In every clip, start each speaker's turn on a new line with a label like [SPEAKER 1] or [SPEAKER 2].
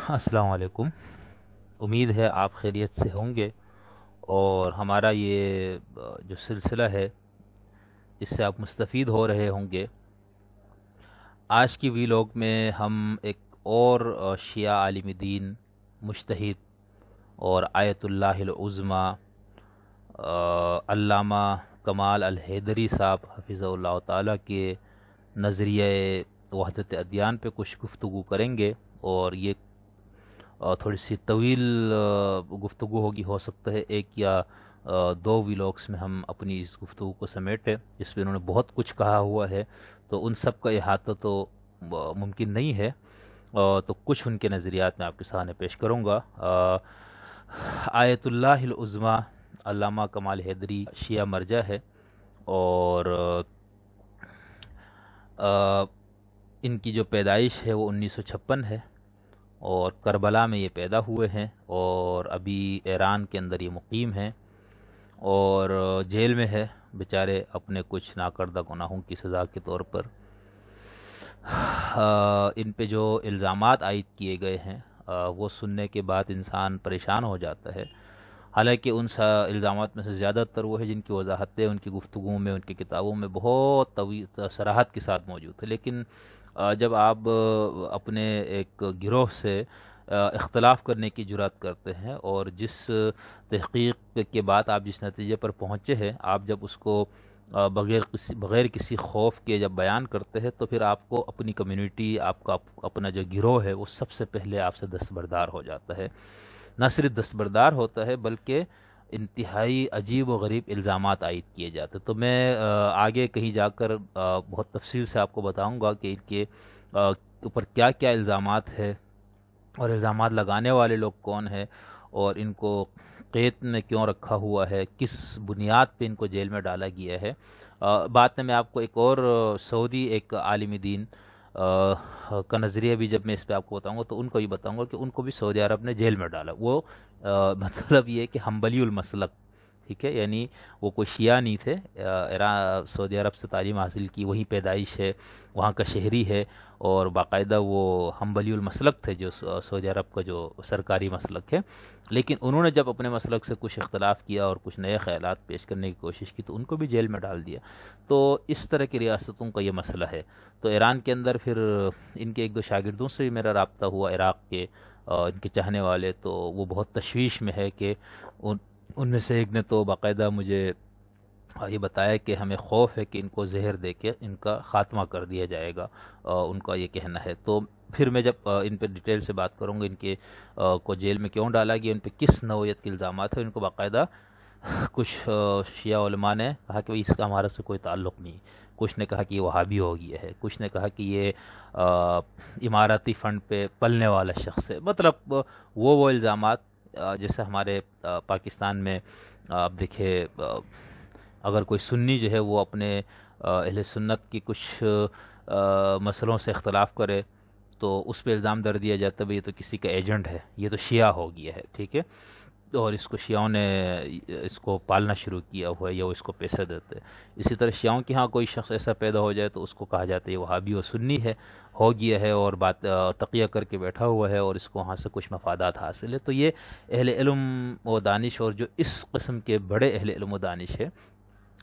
[SPEAKER 1] السلام علیکم۔ امید ہے آپ خیریت سے ہوں گے، اور ہمارا یہ جو سلسلہ ہے اس سے آپ مستفید ہو رہے ہوں گے۔ آج کی ویلاگ میں ہم ایک اور شیعہ عالم دین، مجتہد اور آیت اللہ العظمیٰ علامہ کمال الحیدری صاحب حفظہ اللہ تعالیٰ کے نظریہ وحدت ادیان پہ کچھ گفتگو کریں گے، اور یہ تھوڑی سی طویل گفتگو ہوگی، ہو سکتا ہے ایک یا دو ویلاگس میں ہم اپنی اس گفتگو کو سمیٹیں۔ اس میں انہوں نے بہت کچھ کہا ہوا ہے، تو ان سب کا احاطہ تو ممکن نہیں ہے، تو کچھ ان کے نظریات میں آپ کے سامنے پیش کروں گا۔ آیت اللہ العظمیٰ علامہ کمال حیدری شیعہ مرجع ہے، اور ان کی جو پیدائش ہے وہ 1956 ہے، اور کربلا میں یہ پیدا ہوئے ہیں، اور ابھی ایران کے اندر یہ مقیم ہیں، اور جیل میں ہے بیچارے اپنے کچھ ناکردہ گناہوں کی سزا کے طور پر۔ ان پہ جو الزامات عائد کیے گئے ہیں وہ سننے کے بعد انسان پریشان ہو جاتا ہے، حالانکہ ان الزامات میں سے زیادہ تر وہ ہے جن کی وضاحتیں ان کی گفتگوؤں میں، ان کی کتابوں میں بہت طویل صراحت کے ساتھ موجود ہے، لیکن جب آپ اپنے ایک گروہ سے اختلاف کرنے کی جرات کرتے ہیں، اور جس تحقیق کے بعد آپ جس نتیجے پر پہنچے ہیں، آپ جب اس کو بغیر کسی خوف کے جب بیان کرتے ہیں، تو پھر آپ کو اپنی کمیونٹی، آپ کا اپنا جو گروہ ہے وہ سب سے پہلے آپ سے دستبردار ہو جاتا ہے۔ نہ صرف دستبردار ہوتا ہے بلکہ انتہائی عجیب و غریب الزامات عائد کیے جاتے۔ تو میں آگے کہیں جا کر بہت تفصیل سے آپ کو بتاؤں گا کہ ان کے اوپر کیا کیا الزامات ہے، اور الزامات لگانے والے لوگ کون ہیں، اور ان کو قید میں کیوں رکھا ہوا ہے، کس بنیاد پہ ان کو جیل میں ڈالا گیا ہے۔ بعد میں آپ کو ایک اور سعودی ایک عالم دین کا نظریہ بھی جب میں اس پہ آپ کو بتاؤں گا، تو ان کو بھی بتاؤں گا کہ ان کو بھی سعودی عرب نے جیل میں ڈالا۔ وہ مطلب یہ کہ حنبلی المسلک، ٹھیک ہے، یعنی وہ کوئی شیعہ نہیں تھے، سعودی عرب سے تعلیم حاصل کی، وہیں پیدائش ہے، وہاں کا شہری ہے، اور باقاعدہ وہ حنبلی المسلک تھے، جو سعودی عرب کا جو سرکاری مسلک ہے۔ لیکن انہوں نے جب اپنے مسلک سے کچھ اختلاف کیا اور کچھ نئے خیالات پیش کرنے کی کوشش کی، تو ان کو بھی جیل میں ڈال دیا۔ تو اس طرح کی ریاستوں کا یہ مسئلہ ہے۔ تو ایران کے اندر پھر ان کے ایک دو شاگردوں سے بھی میرا رابطہ ہوا، عراق کے ان کے چاہنے والے، تو وہ بہت تشویش میں ہے کہ ان میں سے ایک نے تو باقاعدہ مجھے یہ بتایا کہ ہمیں خوف ہے کہ ان کو زہر دے کے ان کا خاتمہ کر دیا جائے گا، ان کا یہ کہنا ہے۔ تو پھر میں جب ان پہ ڈیٹیل سے بات کروں گا، ان کے کو جیل میں کیوں ڈالا گیا، ان پہ کس نوعیت کے الزامات ہیں، ان کو باقاعدہ کچھ شیعہ علماء نے کہا کہ اس کا ہمارا سے کوئی تعلق نہیں، کچھ نے کہا کہ یہ وہابی ہو گیا ہے، کچھ نے کہا کہ یہ اماراتی فنڈ پہ پلنے والا شخص ہے۔ مطلب وہ الزامات جیسے ہمارے پاکستان میں آپ دیکھیں، اگر کوئی سنی جو ہے وہ اپنے اہل سنت کی کچھ مسئلوں سے اختلاف کرے، تو اس پہ الزام در دیا جاتا ہے بھئی یہ تو کسی کا ایجنٹ ہے، یہ تو شیعہ ہو گیا ہے، ٹھیک ہے، اور اس کو شیعوں نے اس کو پالنا شروع کیا ہوا ہے، یا وہ اس کو پیسے دیتے ہیں۔ اسی طرح شیعوں کے ہاں کوئی شخص ایسا پیدا ہو جائے تو اس کو کہا جاتا ہے یہ وہابی و سنی ہے، ہو گیا ہے، اور بات تقیہ کر کے بیٹھا ہوا ہے، اور اس کو وہاں سے کچھ مفادات حاصل ہے۔ تو یہ اہل علم و دانش، اور جو اس قسم کے بڑے اہل علم و دانش ہے،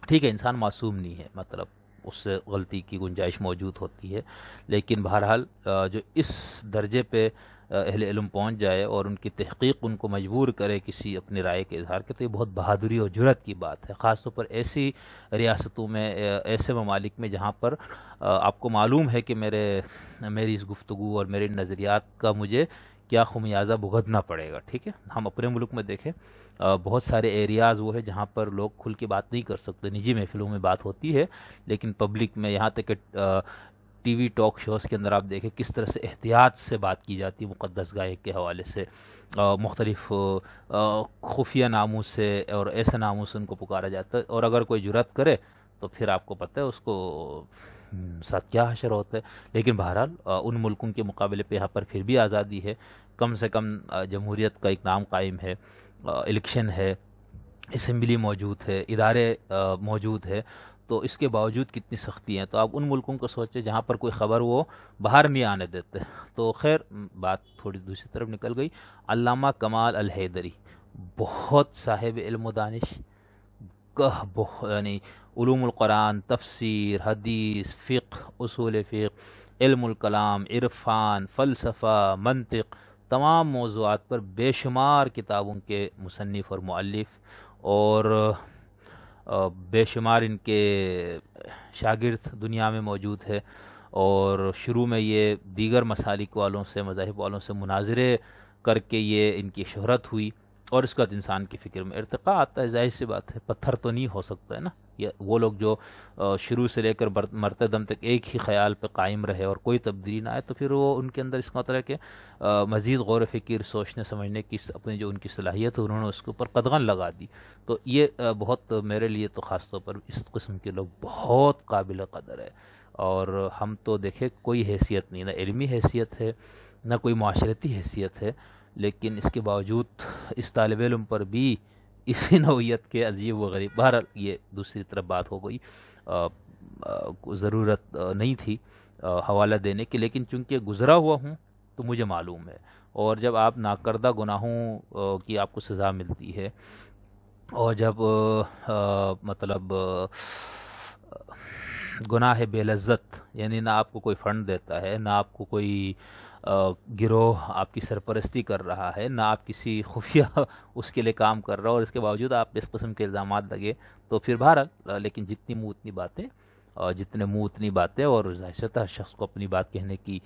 [SPEAKER 1] ٹھیک ہے، انسان معصوم نہیں ہے، مطلب اس سے غلطی کی گنجائش موجود ہوتی ہے، لیکن بہرحال جو اس درجے پہ اہل علم پہنچ جائے اور ان کی تحقیق ان کو مجبور کرے کسی اپنی رائے کے اظہار کے، تو یہ بہت بہادری اور جرأت کی بات ہے، خاص طور پر ایسی ریاستوں میں، ایسے ممالک میں جہاں پر آپ کو معلوم ہے کہ میری اس گفتگو اور میرے نظریات کا مجھے کیا خمیازہ بھگتنا پڑے گا، ٹھیک ہے۔ ہم اپنے ملک میں دیکھیں، بہت سارے ایریاز وہ ہے جہاں پر لوگ کھل کے بات نہیں کر سکتے، نجی محفلوں میں بات ہوتی ہے، لیکن پبلک میں، یہاں تک کہ ٹی وی ٹاک شوز کے اندر آپ دیکھیں کس طرح سے احتیاط سے بات کی جاتی ہے مقدس گاہ کے حوالے سے، مختلف خفیہ ناموں سے اور ایسے ناموں سے ان کو پکارا جاتا ہے، اور اگر کوئی جرأت کرے تو پھر آپ کو پتہ ہے اس کو ساتھ کیا حشر ہوتا ہے۔ لیکن بہرحال ان ملکوں کے مقابلے پہ یہاں پر پھر بھی آزادی ہے، کم سے کم جمہوریت کا ایک نام قائم ہے، الیکشن ہے، اسمبلی موجود ہے، ادارے موجود ہے۔ تو اس کے باوجود کتنی سختی ہیں. تو آپ ان ملکوں کو سوچیں جہاں پر کوئی خبر وہ باہر نہیں آنے دیتے. تو خیر بات تھوڑی دوسری طرف نکل گئی. علامہ کمال الحیدری بہت صاحب علم و دانش، یعنی علوم القرآن، تفسیر، حدیث، فقہ، اصول فقہ، علم الکلام، عرفان، فلسفہ، منطق، تمام موضوعات پر بے شمار کتابوں کے مصنف اور مؤلف، اور بے شمار ان کے شاگرد دنیا میں موجود ہے. اور شروع میں یہ دیگر مسالک والوں سے، مذاہب والوں سے مناظرے کر کے یہ ان کی شہرت ہوئی، اور اس کے بعد انسان کی فکر میں ارتقاء آتا ہے. ظاہر سی بات ہے، پتھر تو نہیں ہو سکتا ہے نا. وہ لوگ جو شروع سے لے کر مرتے دم تک ایک ہی خیال پہ قائم رہے اور کوئی تبدیلی نہ آئے، تو پھر وہ ان کے اندر اس کا مطلب ہے کہ مزید غور و فکر، سوچنے سمجھنے کی اپنی جو ان کی صلاحیت ہے انہوں نے اس کے اوپر قدغن لگا دی. تو یہ بہت میرے لیے تو خاص طور پر اس قسم کے لوگ بہت قابل قدر ہے. اور ہم تو دیکھیں کوئی حیثیت نہیں، نہ علمی حیثیت ہے نہ کوئی معاشرتی حیثیت ہے، لیکن اس کے باوجود اس طالب علم پر بھی اسی نوعیت کے عجیب و غریب، بہرحال یہ دوسری طرف بات ہو گئی، ضرورت نہیں تھی حوالہ دینے کی، لیکن چونکہ گزرا ہوا ہوں تو مجھے معلوم ہے. اور جب آپ ناکردہ گناہوں کی آپ کو سزا ملتی ہے، اور جب مطلب گناہ بے لذت، یعنی نہ آپ کو کوئی فنڈ دیتا ہے، نہ آپ کو کوئی گروہ آپ کی سرپرستی کر رہا ہے، نہ آپ کسی خفیہ اس کے لیے کام کر رہا ہو، اور اس کے باوجود آپ اس قسم کے الزامات لگے، تو پھر بہرحال لیکن جتنے منہ اتنی باتیں، اور ظاہر ہر شخص کو اپنی بات کہنے کی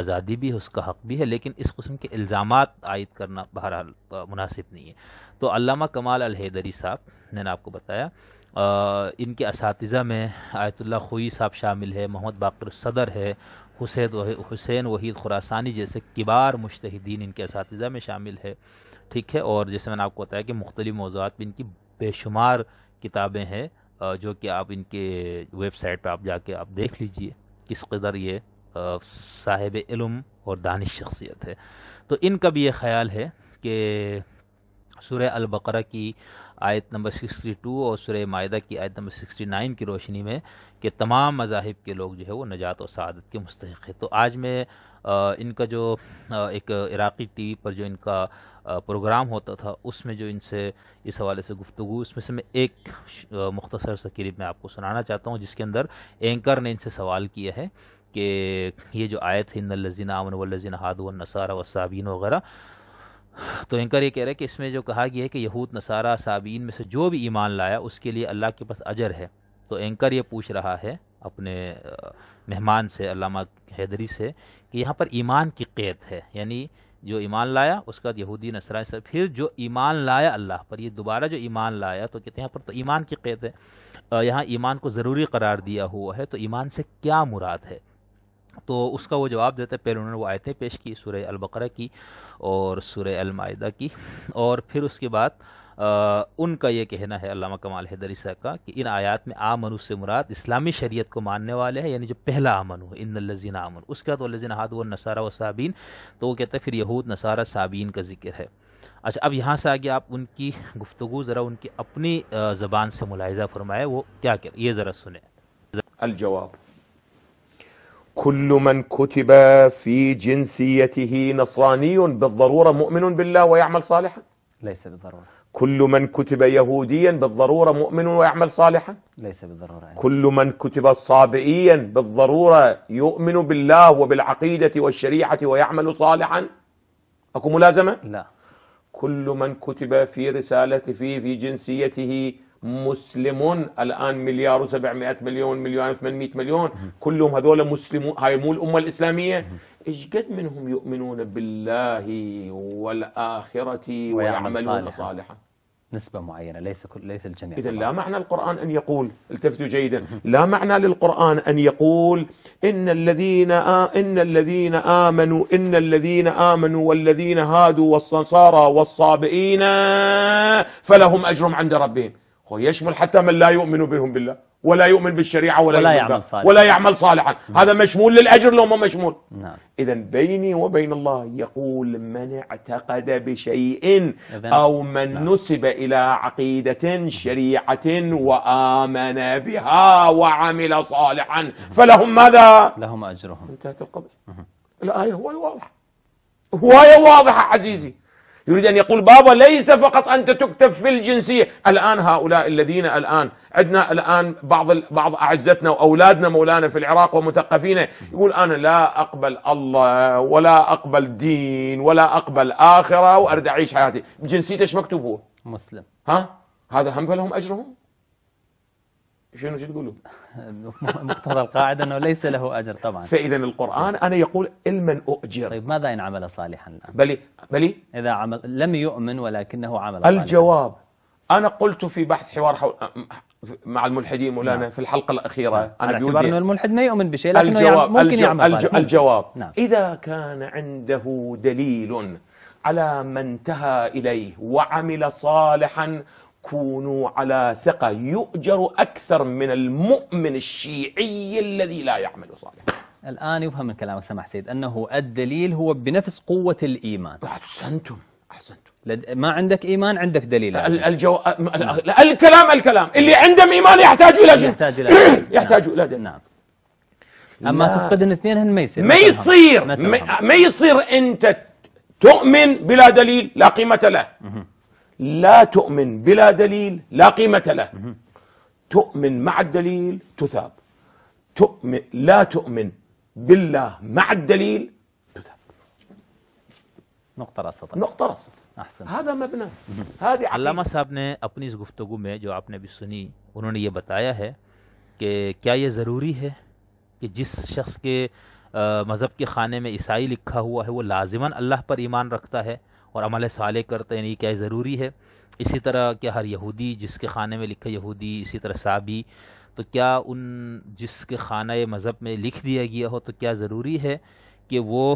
[SPEAKER 1] آزادی بھی ہے، اس کا حق بھی ہے، لیکن اس قسم کے الزامات عائد کرنا بہرحال مناسب نہیں ہے. تو علامہ کمال الحیدری صاحب، میں نے آپ کو بتایا، ان کے اساتذہ میں آیت اللہ خوئی صاحب شامل ہے، محمد باقر صدر ہے، حسین وحید خراسانی جیسے کبار مجتہدین ان کے اساتذہ میں شامل ہے. ٹھیک ہے. اور جیسے میں نے آپ کو بتایا کہ مختلف موضوعات پہ ان کی بے شمار کتابیں ہیں، جو کہ آپ ان کے ویب سائٹ پہ آپ جا کے آپ دیکھ لیجئے کس قدر یہ صاحب علم اور دانش شخصیت ہے. تو ان کا بھی یہ خیال ہے کہ سورہ البقرہ کی آیت نمبر 62 اور سورہ مائدہ کی آیت نمبر 69 کی روشنی میں کہ تمام مذاہب کے لوگ جو ہے وہ نجات اور سعادت کے مستحق ہیں. تو آج میں ان کا جو ایک عراقی ٹی وی پر جو ان کا پروگرام ہوتا تھا، اس میں جو ان سے اس حوالے سے گفتگو، اس میں سے میں ایک مختصر سا کلپ میں آپ کو سنانا چاہتا ہوں، جس کے اندر اینکر نے ان سے سوال کیا ہے کہ یہ جو آیت ہے ان الذین آمنوا والذین ھادوا والنصارى والصابئین وغیرہ، تو اینکر یہ کہہ رہے کہ اس میں جو کہا گیا ہے کہ یہود نصارہ صابئین میں سے جو بھی ایمان لایا اس کے لیے اللہ کے پاس اجر ہے. تو اینکر یہ پوچھ رہا ہے اپنے مہمان سے، علامہ حیدری سے، کہ یہاں پر ایمان کی قید ہے، یعنی جو ایمان لایا اس کا یہودی نصرانی سے، پھر جو ایمان لایا اللہ پر، یہ دوبارہ جو ایمان لایا، تو کہتے ہیں یہاں پر تو ایمان کی قید ہے، یہاں ایمان کو ضروری قرار دیا ہوا ہے، تو ایمان سے کیا مراد ہے؟ تو اس کا وہ جواب دیتے ہیں. پہلے انہوں نے وہ آیتیں پیش کی سورہ البقرہ کی اور سورہ المائدہ کی، اور پھر اس کے بعد ان کا یہ کہنا ہے علامہ کمال حیدری صاحب کا کہ ان آیات میں آمنو سے مراد اسلامی شریعت کو ماننے والے ہیں، یعنی جو پہلا آمنو ان الذین آمنوا، اس کے بعد والذین ھادوا والنصارى والصابئین، تو وہ کہتے ہیں پھر یہود نصارہ صابئین کا ذکر ہے. اچھا، اب یہاں سے آگے آپ ان کی گفتگو ذرا ان کی اپنی زبان سے ملاحظہ فرمائے، وہ کیا کہ یہ ذرا سنیں.
[SPEAKER 2] الجواب: كل من كتب في جنسيته نصراني بالضرورة مؤمن بالله ويعمل صالحا؟
[SPEAKER 3] ليس بالضرورة.
[SPEAKER 2] كل من كتب يهوديا بالضرورة مؤمن ويعمل صالحا؟
[SPEAKER 3] ليس بالضرورة.
[SPEAKER 2] كل من كتب صابئيا بالضرورة يؤمن بالله وبالعقيدة والشريعة ويعمل صالحا؟ أكو ملازمة؟
[SPEAKER 3] لا.
[SPEAKER 2] كل من كتب في رسالة في جنسيته مسلم، الآن 1,700,000,000 1,800,000,000 كلهم هذول مسلمون، هاي مو الأمة الإسلامية. إيش قد منهم يؤمنون بالله والآخرة ويعملون صالحا؟
[SPEAKER 3] نسبة معينة، ليس الجميع.
[SPEAKER 2] إذن لا معنى القرآن أن يقول، التفتوا جيدا، لا معنى للقرآن أن يقول إن الذين آمنوا والذين هادوا والنصارى والصابئين فلهم أجر عند ربهم. هو يشمل حتى من لا يؤمن بهم بالله ولا يؤمن بالشريعة
[SPEAKER 3] ولا
[SPEAKER 2] يؤمن
[SPEAKER 3] يعمل
[SPEAKER 2] بها
[SPEAKER 3] صالحا.
[SPEAKER 2] ولا يعمل صالحا. هذا مشمول للأجر لو ما مشمول؟
[SPEAKER 3] نعم.
[SPEAKER 2] إذا بيني وبين الله يقول من اعتقد بشيء أو من نسب إلى عقيدة شريعة وآمن بها وعمل صالحا فلهم ماذا؟
[SPEAKER 3] لهم أجرهم.
[SPEAKER 2] انتهت القضية. الآية هواية واضحة، هواية واضحة عزيزي. يريد أن يقول بابا ليس فقط أنت تكتب في الجنسية. الآن هؤلاء الذين الآن عندنا الآن بعض أعزتنا وأولادنا مولانا في العراق ومثقفين يقول أنا لا أقبل الله ولا أقبل دين ولا أقبل آخرة وأريد أعيش حياتي. جنسيته إيش مكتوب هو؟
[SPEAKER 3] مسلم.
[SPEAKER 2] هذا هم فلهم أجرهم؟ شنو تقولوا؟
[SPEAKER 3] مقتضى القاعدة أنه ليس له أجر طبعا.
[SPEAKER 2] فإذا القرآن أنا يقول علما أؤجر.
[SPEAKER 3] طيب ماذا إن عمل صالحا الآن؟
[SPEAKER 2] بلي
[SPEAKER 3] إذا عمل لم يؤمن ولكنه عمل صالحا.
[SPEAKER 2] الجواب أنا قلت في بحث حوار مع الملحدين مولانا في الحلقة الأخيرة
[SPEAKER 3] على اعتبار أن الملحد ما يؤمن بشيء لكنه ممكن يعمل صالحا.
[SPEAKER 2] الجواب
[SPEAKER 3] نعم.
[SPEAKER 2] إذا كان عنده دليل على ما انتهى إليه وعمل صالحا كونوا على ثقة يؤجر أكثر من المؤمن الشيعي الذي لا يعمل صالحا.
[SPEAKER 3] الآن يفهم من كلامك سماح سيد أنه الدليل هو بنفس قوة الإيمان.
[SPEAKER 2] أحسنتم.
[SPEAKER 3] ما عندك إيمان عندك دليل.
[SPEAKER 2] الكلام اللي عنده إيمان يحتاج إلى دليل. يحتاج إلى دليل.
[SPEAKER 3] نعم. أما تفقد الاثنين
[SPEAKER 2] ما يصير أنت تؤمن بلا دليل لا قيمة له، لا تؤمن بلا دليل لا قيمة له، تؤمن مع الدليل تثاب، لا تؤمن بالله مع الدليل تثاب.
[SPEAKER 3] نقطة رأسة.
[SPEAKER 2] أحسن. هذا مبنى. هذه
[SPEAKER 1] علامہ صاحب نے اپنی اس گفتگو میں جو آپ نے بھی سنی انہوں نے یہ بتایا ہے کہ کیا یہ ضروری ہے کہ جس شخص کے مذہب کے خانے میں عیسائی لکھا ہوا ہے وہ لازماً اللہ پر ایمان رکھتا ہے اور عمل صالح کرتا ہے، یعنی کیا ضروری ہے؟ اسی طرح کہ ہر یہودی جس کے خانے میں لکھا یہودی، اسی طرح صابی، تو کیا ان جس کے خانہ مذہب میں لکھ دیا گیا ہو تو کیا ضروری ہے کہ وہ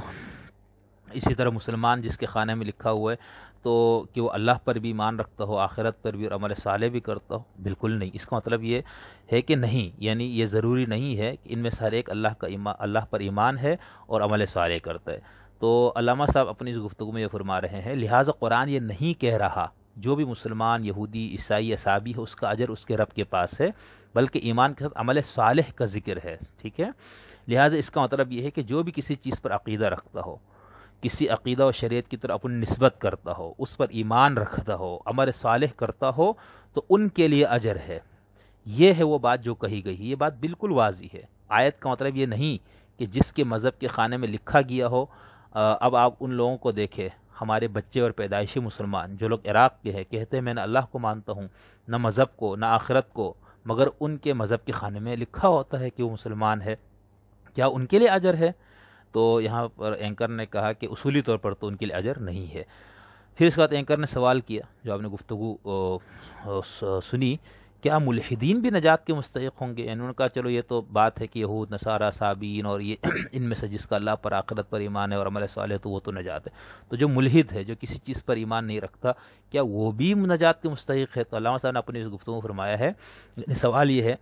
[SPEAKER 1] اسی طرح مسلمان جس کے خانے میں لکھا ہوا ہے تو کہ وہ اللہ پر بھی ایمان رکھتا ہو، آخرت پر بھی، اور عمل صالح بھی کرتا ہو؟ بالکل نہیں. اس کا مطلب یہ ہے کہ نہیں، یعنی یہ ضروری نہیں ہے کہ ان میں سے ہر ایک اللہ پر ایمان ہے اور عمل صالح کرتا ہے. تو علامہ صاحب اپنی اس گفتگو میں یہ فرما رہے ہیں لہٰذا قرآن یہ نہیں کہہ رہا جو بھی مسلمان، یہودی، عیسائی یا صابی ہو اس کا اجر اس کے رب کے پاس ہے، بلکہ ایمان کے ساتھ عمل صالح کا ذکر ہے. ٹھیک ہے، لہٰذا اس کا مطلب یہ ہے کہ جو بھی کسی چیز پر عقیدہ رکھتا ہو، کسی عقیدہ و شریعت کی طرف اپنی نسبت کرتا ہو، اس پر ایمان رکھتا ہو، عمل صالح کرتا ہو تو ان کے لیے اجر ہے. یہ ہے وہ بات جو کہی گئی، یہ بات بالکل واضح ہے. آیت کا مطلب یہ نہیں کہ جس کے مذہب کے خانے میں لکھا گیا ہو. اب آپ ان لوگوں کو دیکھیں، ہمارے بچے اور پیدائشی مسلمان جو لوگ عراق کے ہیں، کہتے ہیں میں نہ اللہ کو مانتا ہوں، نہ مذہب کو، نہ آخرت کو، مگر ان کے مذہب کے خانے میں لکھا ہوتا ہے کہ وہ مسلمان ہے. کیا ان کے لیے اجر ہے؟ تو یہاں پر اینکر نے کہا کہ اصولی طور پر تو ان کے لیے اجر نہیں ہے. پھر اس کے بعد اینکر نے سوال کیا جو آپ نے گفتگو سنی، کیا ملحدین بھی نجات کے مستحق ہوں گے؟ انہوں نے کہا چلو یہ تو بات ہے کہ یہود، نصارہ، صابین اور یہ ان میں سے جس کا اللہ پر، آخرت پر ایمان ہے اور عمل صالح تو وہ تو نجات ہے. تو جو ملحد ہے، جو کسی چیز پر ایمان نہیں رکھتا، کیا وہ بھی نجات کے مستحق ہے؟ تو علامہ صاحب نے اپنی اس گفتگو فرمایا ہے سوال یہ ہے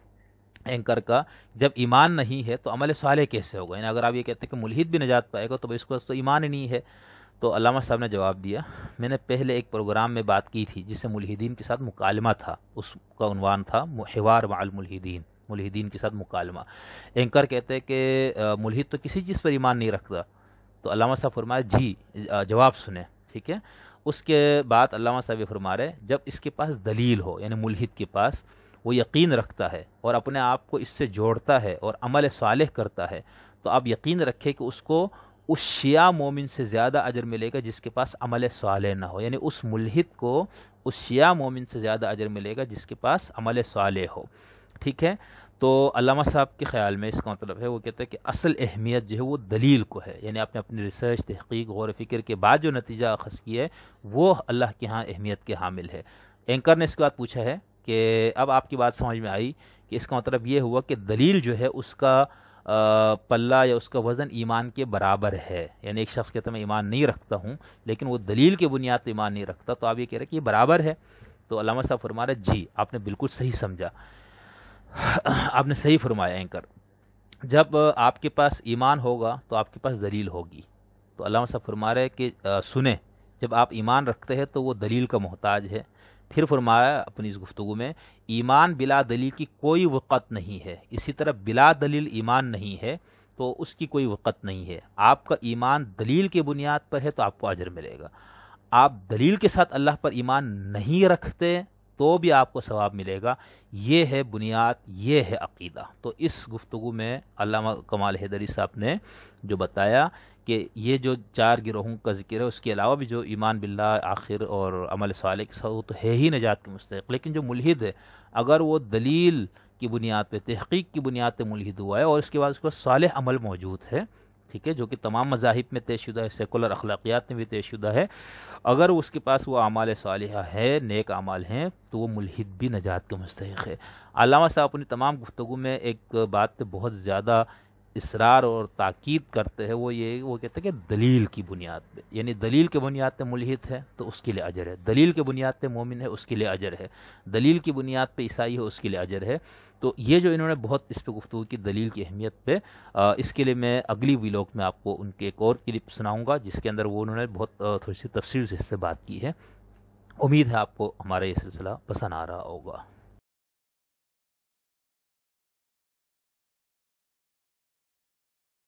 [SPEAKER 1] اینکر کا، جب ایمان نہیں ہے تو عمل صالح کیسے ہوگا؟ یعنی اگر آپ یہ کہتے ہیں کہ ملحد بھی نجات پائے گا تو اس کو تو ایمان ہی نہیں ہے. تو علامہ صاحب نے جواب دیا، میں نے پہلے ایک پروگرام میں بات کی تھی جس سے ملحدین کے ساتھ مکالمہ تھا، اس کا عنوان تھا حوار مع الملحدین، ملحدین کے ساتھ مکالمہ. اینکر کہتے ہیں کہ ملحد تو کسی چیز پر ایمان نہیں رکھتا. تو علامہ صاحب فرمایا جی جواب سنیں. ٹھیک ہے، اس کے بعد علامہ صاحب یہ فرما رہے جب اس کے پاس دلیل ہو، یعنی ملحد کے پاس وہ یقین رکھتا ہے اور اپنے آپ کو اس سے جوڑتا ہے اور عمل صالح کرتا ہے، تو آپ یقین رکھیں کہ اس کو اس شیعہ مومن سے زیادہ اجر ملے گا جس کے پاس عمل صالح نہ ہو. یعنی اس ملحد کو اس شیعہ مومن سے زیادہ اجر ملے گا جس کے پاس عمل صالح ہو. ٹھیک ہے، تو علامہ صاحب کے خیال میں اس کا مطلب ہے، وہ کہتے ہیں کہ اصل اہمیت جو ہے وہ دلیل کو ہے. یعنی آپ نے اپنی ریسرچ، تحقیق، غور و فکر کے بعد جو نتیجہ اخذ کیا ہے وہ اللہ کے ہاں اہمیت کے حامل ہے. اینکر نے اس کے بعد پوچھا ہے کہ اب آپ کی بات سمجھ میں آئی کہ اس کا مطلب یہ ہوا کہ دلیل جو ہے اس کا پلہ یا اس کا وزن ایمان کے برابر ہے. یعنی ایک شخص کہتا ہے میں ایمان نہیں رکھتا ہوں لیکن وہ دلیل کے بنیاد پر ایمان نہیں رکھتا، تو آپ یہ کہہ رہے ہیں کہ یہ برابر ہے. تو علامہ صاحب فرما رہے جی آپ نے بالکل صحیح سمجھا، آپ نے صحیح فرمایا اینکر، جب آپ کے پاس ایمان ہوگا تو آپ کے پاس دلیل ہوگی۔ تو علامہ صاحب فرما رہے کہ سنیں، جب آپ ایمان رکھتے ہیں تو وہ دلیل کا محتاج ہے۔ پھر فرمایا اپنی اس گفتگو میں، ایمان بلا دلیل کی کوئی وقت نہیں ہے، اسی طرح بلا دلیل ایمان نہیں ہے تو اس کی کوئی وقت نہیں ہے۔ آپ کا ایمان دلیل کے بنیاد پر ہے تو آپ کو اجر ملے گا، آپ دلیل کے ساتھ اللہ پر ایمان نہیں رکھتے تو بھی آپ کو ثواب ملے گا۔ یہ ہے بنیاد، یہ ہے عقیدہ۔ تو اس گفتگو میں علامہ کمال حیدری صاحب نے جو بتایا کہ یہ جو 4 گروہوں کا ذکر ہے، اس کے علاوہ بھی جو ایمان باللہ آخر اور عمل صالح کے ساتھ، وہ تو ہے ہی نجات کے مستحق، لیکن جو ملحد ہے اگر وہ دلیل کی بنیاد پہ، تحقیق کی بنیاد پہ ملحد ہوا ہے اور اس کے بعد اس کے پاس صالح عمل موجود ہے، ٹھیک ہے، جو کہ تمام مذاہب میں طے شدہ ہے، سیکولر اخلاقیات میں بھی طے شدہ ہے، اگر اس کے پاس وہ اعمال صالحہ ہے، نیک اعمال ہیں، تو وہ ملحد بھی نجات کے مستحق ہے۔ علامہ صاحب اپنی تمام گفتگو میں ایک بات پہ بہت زیادہ اصرار اور تاکید کرتے ہیں، وہ کہتے ہیں کہ دلیل کی بنیاد پہ، یعنی دلیل کے بنیاد پہ ملحد ہے تو اس کے لیے اجر ہے، دلیل کے بنیاد پہ مومن ہے اس کے لیے اجر ہے، دلیل کی بنیاد پہ عیسائی ہے اس کے لیے اجر ہے۔ تو یہ جو انہوں نے بہت اس پہ گفتگو کی دلیل کی اہمیت پہ، اس کے لیے میں اگلی ویلاگ میں آپ کو ان کے ایک اور کلپ سناؤں گا جس کے اندر وہ انہوں نے بہت تھوڑی سی تفصیل سے اس سے بات کی ہے۔ امید ہے آپ کو ہمارا یہ سلسلہ پسند آ رہا ہوگا۔